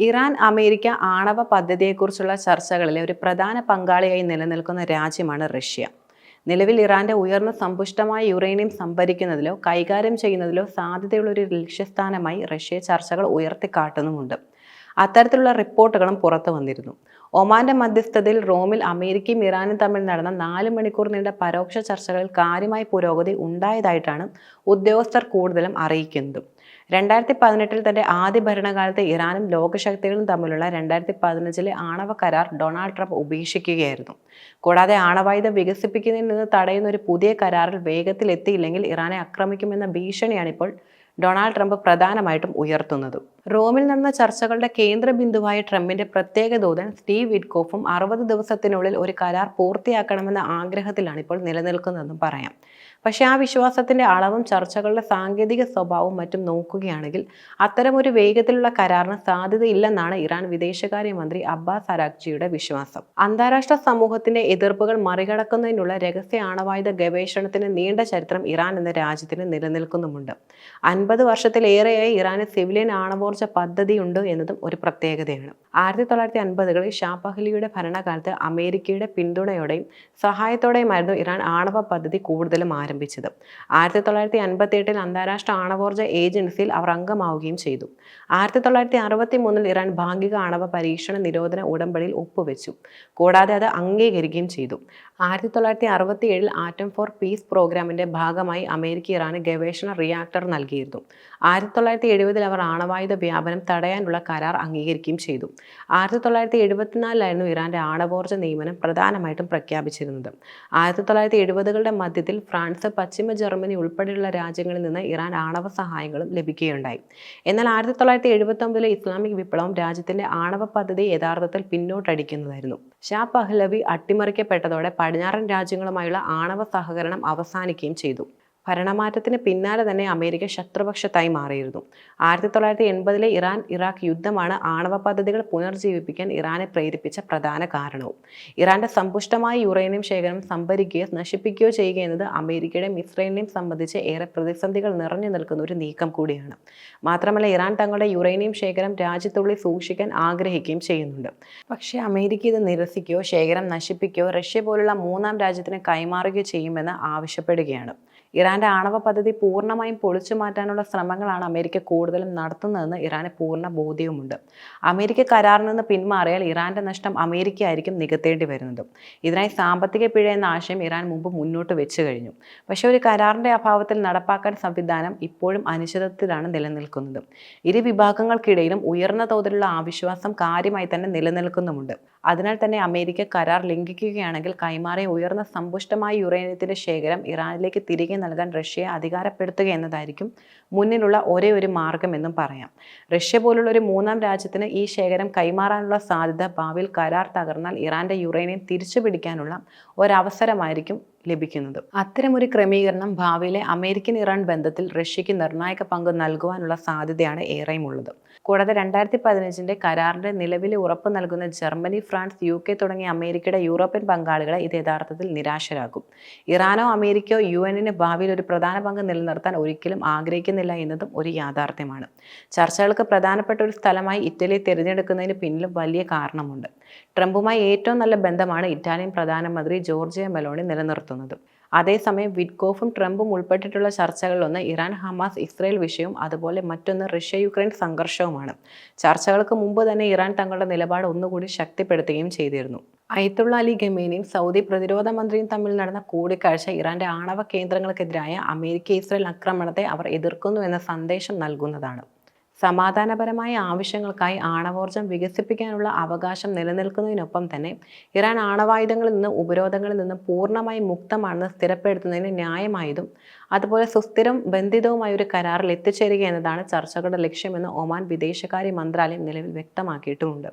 Iran America ആണവ പദ്ധതിയെക്കുറിച്ചുള്ള ചർച്ചകളിലെ ഒരു പ്രധാന പങ്കാളിയായി നിലനിൽക്കുന്ന രാജ്യമാണ് റഷ്യ. നിലവിൽ ഇറാന്റെ ഉയർന്ന സമ്പുഷ്ടമായ യുറേനിയം സംഭരിക്കുന്നതിലോ കൈകാര്യം ചെയ്യുന്നതിലോ സാധ്യതയുള്ള ഒരു ലക്ഷ്യസ്ഥാനമായി റഷ്യ ചർച്ചകൾ ഉയർത്തിക്കാട്ടുന്നുമുണ്ട്. അത്തരത്തിലുള്ള റിപ്പോർട്ടുകളും പുറത്തു വന്നിരുന്നു. ഒമാന്റെ മധ്യസ്ഥതയിൽ റോമിൽ അമേരിക്കയും ഇറാനും തമ്മിൽ നടന്ന 4 മണിക്കൂർ നീണ്ട പരോക്ഷ ചർച്ചകളിൽ കാര്യമായ പുരോഗതി ഉണ്ടായതായിട്ടാണ് ഉദ്യോഗസ്ഥർ കൂടുതലും അറിയിക്കുന്നത്. 2018 തന്റെ ആദ്യ ഭരണകാലത്ത് ഇറാനും ലോകശക്തികളും തമ്മിലുള്ള 2015 ആണവ കരാർ ഡൊണാൾഡ് ട്രംപ് ഉപേക്ഷിക്കുകയായിരുന്നു. കൂടാതെ ആണവായുധം വികസിപ്പിക്കുന്നതിൽ നിന്ന് തടയുന്ന ഒരു പുതിയ കരാറിൽ വേഗത്തിൽ എത്തിയില്ലെങ്കിൽ ഇറാനെ ആക്രമിക്കുമെന്ന ഭീഷണിയാണ് ഇപ്പോൾ ഡൊണാൾഡ് ട്രംപ് പ്രധാനമായിട്ടും ഉയർത്തുന്നത്. റോമിൽ നടന്ന ചർച്ചകളുടെ കേന്ദ്ര ബിന്ദുവായ ട്രംപിന്റെ പ്രത്യേക ദൂതൻ സ്റ്റീവ് വിറ്റ്കോഫും 60 ദിവസത്തിനുള്ളിൽ ഒരു കരാർ പൂർത്തിയാക്കണമെന്ന ആഗ്രഹത്തിലാണ് ഇപ്പോൾ നിലനിൽക്കുന്നതെന്നും പറയാം. പക്ഷേ ആ വിശ്വാസത്തിന്റെ അളവും ചർച്ചകളുടെ സാങ്കേതിക സ്വഭാവവും മറ്റും നോക്കുകയാണെങ്കിൽ അത്തരമൊരു വേഗത്തിലുള്ള കരാറിന് സാധ്യതയില്ലെന്നാണ് ഇറാൻ വിദേശകാര്യമന്ത്രി അബ്ബാസ് അരാഗ്ചിയുടെ വിശ്വാസം. അന്താരാഷ്ട്ര സമൂഹത്തിന്റെ എതിർപ്പുകൾ മറികടക്കുന്നതിനുള്ള രഹസ്യ ആണവായുധ ഗവേഷണത്തിന് നീണ്ട ചരിത്രം ഇറാൻ എന്ന രാജ്യത്തിന് നിലനിൽക്കുന്നുമുണ്ട്. 50 വർഷത്തിലേറെയായി ഇറാന് സിവിലിയൻ ആണവോർജ്ജ പദ്ധതിയുണ്ട് എന്നതും ഒരു പ്രത്യേകതയാണ്. 1950കളിൽ ഷാ പഹ്ലവിയുടെ ഭരണകാലത്ത് അമേരിക്കയുടെ പിന്തുണയോടെയും സഹായത്തോടെയുമായിരുന്നു ഇറാൻ ആണവ പദ്ധതി കൂടുതലും ആരംഭിച്ചത്. 1958 അന്താരാഷ്ട്ര ആണവോർജ്ജ ഏജൻസിയിൽ അവർ അംഗമാവുകയും ചെയ്തു. 1963 ഇറാൻ ഭാഗിക ആണവ പരീക്ഷണ നിരോധന ഉടമ്പടിയിൽ ഒപ്പുവെച്ചു. കൂടാതെ അത് അംഗീകരിക്കുകയും ചെയ്തു. 1967 ആറ്റം ഫോർ പീസ് പ്രോഗ്രാമിന്റെ ഭാഗമായി അമേരിക്ക ഇറാന് ഗവേഷണ റിയാക്ടർ നൽകിയിരുന്നു. 1970 അവർ ആണവായുധ വ്യാപനം തടയാനുള്ള കരാർ അംഗീകരിക്കുകയും ചെയ്തു. 1974 ഇറാന്റെ ആണവോർജ്ജ നിയമനം പ്രധാനമായിട്ടും പ്രഖ്യാപിച്ചിരുന്നത്. 1970കളുടെ മധ്യത്തിൽ ഫ്രാൻസ്, പശ്ചിമ ജർമ്മനി ഉൾപ്പെടെയുള്ള രാജ്യങ്ങളിൽ നിന്ന് ഇറാൻ ആണവ സഹായങ്ങളും ലഭിക്കുകയുണ്ടായി. എന്നാൽ 1979 ഇസ്ലാമിക് വിപ്ലവം രാജ്യത്തിന്റെ ആണവ പദ്ധതി യഥാർത്ഥത്തിൽ പിന്നോട്ടടിക്കുന്നതായിരുന്നു. ഷാ പഹ്ലവി അട്ടിമറിക്കപ്പെട്ടതോടെ പടിഞ്ഞാറൻ രാജ്യങ്ങളുമായുള്ള ആണവ സഹകരണം അവസാനിക്കുകയും ചെയ്തു. ഭരണമാറ്റത്തിന് പിന്നാലെ തന്നെ അമേരിക്ക ശത്രുപക്ഷത്തായി മാറിയിരുന്നു. 1980 ഇറാൻ ഇറാഖ് യുദ്ധമാണ് ആണവ പദ്ധതികൾ പുനർജീവിപ്പിക്കാൻ ഇറാനെ പ്രേരിപ്പിച്ച പ്രധാന കാരണവും. ഇറാന്റെ സമ്പുഷ്ടമായ യുറേനിയം ശേഖരം സംഭരിക്കുകയോ നശിപ്പിക്കുകയോ ചെയ്യുക എന്നത് അമേരിക്കയുടെയും ഇസ്രയേലിനെയും സംബന്ധിച്ച് ഏറെ പ്രതിസന്ധികൾ നിറഞ്ഞു നിൽക്കുന്ന ഒരു നീക്കം കൂടിയാണ്. മാത്രമല്ല ഇറാൻ തങ്ങളുടെ യുറേനിയം ശേഖരം രാജ്യത്തുള്ളിൽ സൂക്ഷിക്കാൻ ആഗ്രഹിക്കുകയും ചെയ്യുന്നുണ്ട്. പക്ഷേ അമേരിക്ക ഇത് നിരസിക്കുകയോ ശേഖരം നശിപ്പിക്കുകയോ റഷ്യ പോലുള്ള മൂന്നാം രാജ്യത്തിന് കൈമാറുകയോ ചെയ്യുമെന്ന് ആവശ്യപ്പെടുകയാണ്. ഇറാന്റെ ആണവ പദ്ധതി പൂർണ്ണമായും പൊളിച്ചു മാറ്റാനുള്ള ശ്രമങ്ങളാണ് അമേരിക്ക കൂടുതലും നടത്തുന്നതെന്ന് ഇറാന് പൂർണ്ണ ബോധ്യവുമുണ്ട്. അമേരിക്ക കരാറിൽ നിന്ന് പിന്മാറിയാൽ ഇറാന്റെ നഷ്ടം അമേരിക്കയായിരിക്കും നികത്തേണ്ടി വരുന്നത്. ഇതിനായി സാമ്പത്തിക പിഴ എന്ന ആശയം ഇറാൻ മുമ്പ് മുന്നോട്ട് വെച്ചു കഴിഞ്ഞു. പക്ഷേ ഒരു കരാറിന്റെ അഭാവത്തിൽ നടപ്പാക്കാൻ സംവിധാനം ഇപ്പോഴും അനിശ്ചിതത്വത്തിലാണ് നിലനിൽക്കുന്നത്. ഇരു വിഭാഗങ്ങൾക്കിടയിലും ഉയർന്ന തോതിലുള്ള അവിശ്വാസം കാര്യമായി തന്നെ നിലനിൽക്കുന്നുമുണ്ട്. അതിനാൽ തന്നെ അമേരിക്ക കരാർ ലംഘിക്കുകയാണെങ്കിൽ കൈമാറിയ ഉയർന്ന സമ്പുഷ്ടമായ യുറേനിയത്തിന്റെ ശേഖരം ഇറാനിലേക്ക് തിരികെ നൽകാൻ റഷ്യയെ അധികാരപ്പെടുത്തുക എന്നതായിരിക്കും മുന്നിലുള്ള ഒരേ ഒരു മാർഗം എന്നും പറയാം. റഷ്യ പോലുള്ള ഒരു മൂന്നാം രാജ്യത്തിന് ഈ ശേഖരം കൈമാറാനുള്ള സാധ്യത ഭാവിയിൽ കരാർ തകർന്നാൽ ഇറാന്റെ യുറേനിയം തിരിച്ചു പിടിക്കാനുള്ള ഒരവസരമായിരിക്കും ലഭിക്കുന്നത്. അത്തരമൊരു ക്രമീകരണം ഭാവിയിലെ അമേരിക്കൻ ഇറാൻ ബന്ധത്തിൽ റഷ്യക്ക് നിർണായക പങ്ക് നൽകുവാനുള്ള സാധ്യതയാണ് ഏറെയുമുള്ളത്. കൂടാതെ 2015 കരാറിന്റെ നിലവിലെ ഉറപ്പ് നൽകുന്ന ജർമ്മനി, ഫ്രാൻസ്, UK തുടങ്ങിയ അമേരിക്കയുടെ യൂറോപ്യൻ പങ്കാളികളെ ഇത് യഥാർത്ഥത്തിൽ നിരാശരാക്കും. ഇറാനോ അമേരിക്കയോ UN ഭാവിയിൽ ഒരു പ്രധാന പങ്ക് നിലനിർത്താൻ ഒരിക്കലും ആഗ്രഹിക്കുന്നില്ല എന്നതും ഒരു യാഥാർത്ഥ്യമാണ്. ചർച്ചകൾക്ക് പ്രധാനപ്പെട്ട ഒരു സ്ഥലമായി ഇറ്റലിയെ തിരഞ്ഞെടുക്കുന്നതിന് പിന്നിലും വലിയ കാരണമുണ്ട്. ട്രംപുമായി ഏറ്റവും നല്ല ബന്ധമാണ് ഇറ്റാലിയൻ പ്രധാനമന്ത്രി ജോർജിയ മെലോണി നിലനിർത്തുന്നത്. അതേസമയം വിറ്റ്കോഫും ട്രംപും ഉൾപ്പെട്ടിട്ടുള്ള ചർച്ചകളിലൊന്ന് ഇറാൻ ഹമാസ് ഇസ്രയേൽ വിഷയവും അതുപോലെ മറ്റൊന്ന് റഷ്യ യുക്രൈൻ സംഘർഷവുമാണ്. ചർച്ചകൾക്ക് മുമ്പ് തന്നെ ഇറാൻ തങ്ങളുടെ നിലപാട് ഒന്നുകൂടി ശക്തിപ്പെടുത്തുകയും ചെയ്തിരുന്നു. അയത്തുള്ള അലി ഖമേനിയും സൗദി പ്രതിരോധ മന്ത്രിയും തമ്മിൽ നടന്ന കൂടിക്കാഴ്ച ഇറാന്റെ ആണവ കേന്ദ്രങ്ങൾക്കെതിരായ അമേരിക്ക ഇസ്രയേൽ ആക്രമണത്തെ അവർ എതിർക്കുന്നു എന്ന സന്ദേശം നൽകുന്നതാണ്. സമാധാനപരമായ ആവശ്യങ്ങൾക്കായി ആണവോർജ്ജം വികസിപ്പിക്കാനുള്ള അവകാശം നിലനിൽക്കുന്നതിനൊപ്പം തന്നെ ഇറാൻ ആണവായുധങ്ങളിൽ നിന്ന് ഉപരോധങ്ങളിൽ നിന്ന് പൂർണ്ണമായും മുക്തമാണെന്ന് സ്ഥിരപ്പെടുത്തുന്നതിന് ന്യായമായതും അതുപോലെ സുസ്ഥിരം ബന്ധിതവുമായ ഒരു കരാറിൽ എത്തിച്ചേരുക എന്നതാണ് ചർച്ചകളുടെ ലക്ഷ്യമെന്ന് ഒമാൻ വിദേശകാര്യ മന്ത്രാലയം നിലവിൽ വ്യക്തമാക്കിയിട്ടുമുണ്ട്.